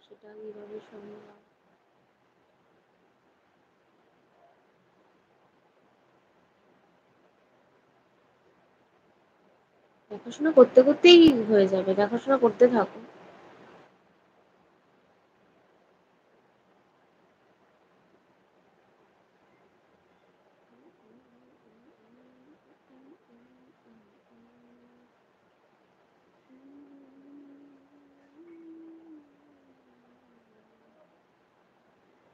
সেটা কিভাবে সম্ভব? দেখাশোনা করতে করতেই হয়ে যাবে, দেখাশোনা করতে থাকো।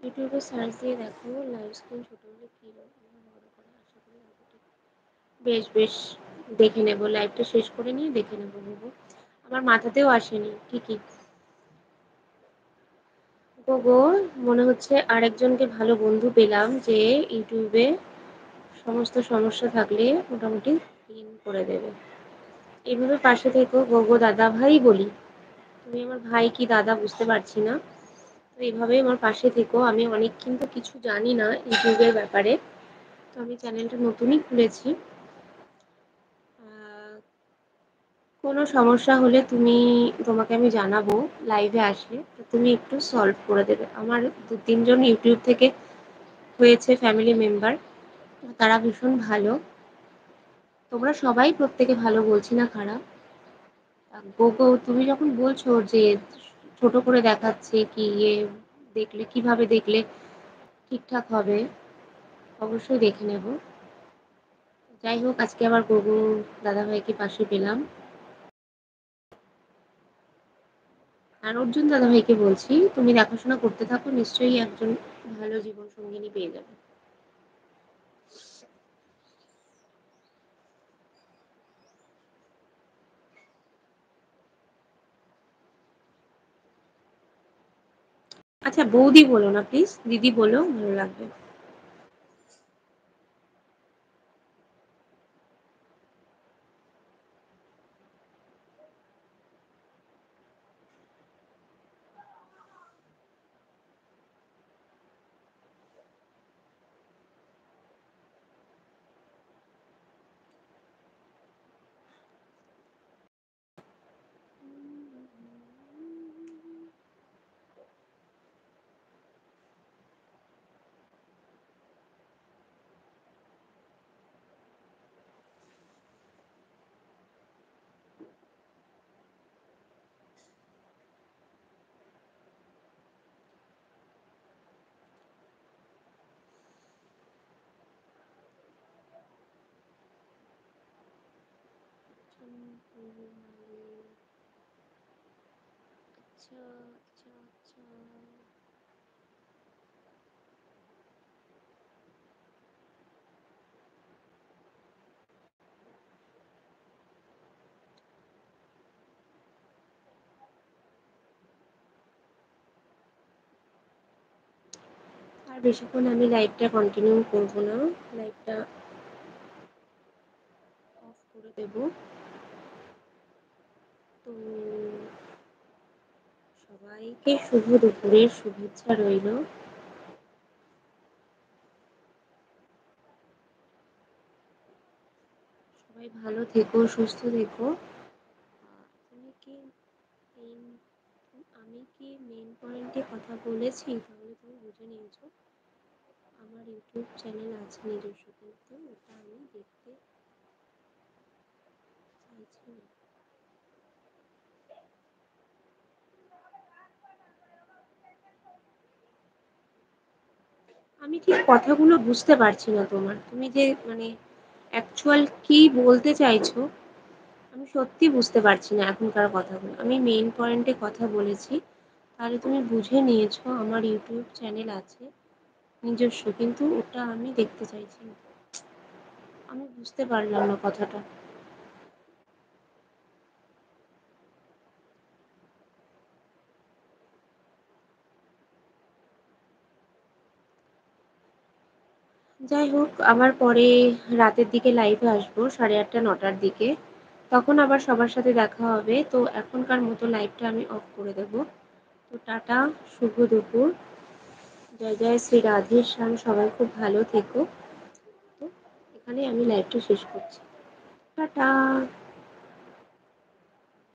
ইউটিউবে সার্চ দিয়ে দেখো লাইভ স্ক্রিন ছোট হলে কি বড় করে, আশা করি দেখো ঠিক। বেশ বেশ, দেখে নেবো, লাইভটা শেষ করে নিয়ে দেখে নেবো বাবু। আমার মাথাতেও আসেনি ঠিকই। গো, মনে হচ্ছে আরেকজনকে ভালো বন্ধু পেলাম যে ইউটিউবে সমস্ত সমস্যা থাকলে মোটামুটি ক্লিন করে দেবে। এইভাবে পাশে থেকো গো দাদা ভাই বলি, তুমি আমার ভাই কি দাদা বুঝতে পারছি না। তো এইভাবেই আমার পাশে থেকো। আমি অনেক কিন্তু কিছু জানি না ইউটিউবের ব্যাপারে, তো আমি চ্যানেলটা নতুনই খুলেছি। কোনো সমস্যা হলে তোমাকে আমি জানাবো লাইভে আসলে, তো তুমি একটু সলভ করে দেবে। আমার 2-3 জন ইউটিউব থেকে হয়েছে ফ্যামিলি মেম্বার, তারা ভীষণ ভালো। তোমরা সবাই প্রত্যেকে ভালো, বলছি না খারাপ। গো, তুমি যখন বলছো যে ছোট করে দেখাচ্ছে কি দেখলে কিভাবে দেখলে ঠিকঠাক হবে, অবশ্যই দেখে নেব। যাই হোক, আজকে আবার গগু দাদাভাইকে পাশে পেলাম। আর অর্জুন দাদাভাইকে বলছি, তুমি দেখাশোনা করতে থাকো, নিশ্চয়ই একজন ভালো জীবন সঙ্গিনী পেয়ে যাবে। আচ্ছা বৌদি বলো না প্লিজ, দিদি বলো, ভালো লাগবে। আচ্ছা আচ্ছা আচ্ছা। আর বেশিক্ষণ আমি লাইভটা কন্টিনিউ করবো না, লাইভটা অফ করে দেবো। তো সবাইকে শুভ দুপুরের শুভেচ্ছা রইল। সবাই ভালো থেকো, সুস্থ থেকো। তুমি কি মেইন আমি কি মেইন পয়েন্টে কথা বলেছি? তাহলে তুমি বুঝে নিয়েছো আমার ইউটিউব চ্যানেল আছে নিজস্ব, কিন্তু ওটা আমি দেখতে চাইছি না। আমি ঠিক কথাগুলো বুঝতে পারছি না তোমার, তুমি যে মানে অ্যাকচুয়াল কি বলতে চাইছো আমি সত্যি বুঝতে পারছি না এখনকার কথাগুলো। আমি মেইন পয়েন্টে কথা বলেছি, তাহলে তুমি বুঝে নিয়েছো আমার ইউটিউব চ্যানেল আছে নিজস্ব, কিন্তু ওটা আমি দেখতে চাইছি না। আমি বুঝতে পারলাম না কথাটা। যাই হোক, আবার পরে রাতের দিকে লাইভে আসবো 8:30-9টার দিকে, তখন আবার সবার সাথে দেখা হবে। তো এখনকার মতো লাইভটা আমি অফ করে দেবো। তো টাটা, শুভ দুপুর, জয় জয় শ্রী রাধে শ্যাম, সবাই খুব ভালো থেকো। তো এখানে আমি লাইভটা শেষ করছি। টাটা।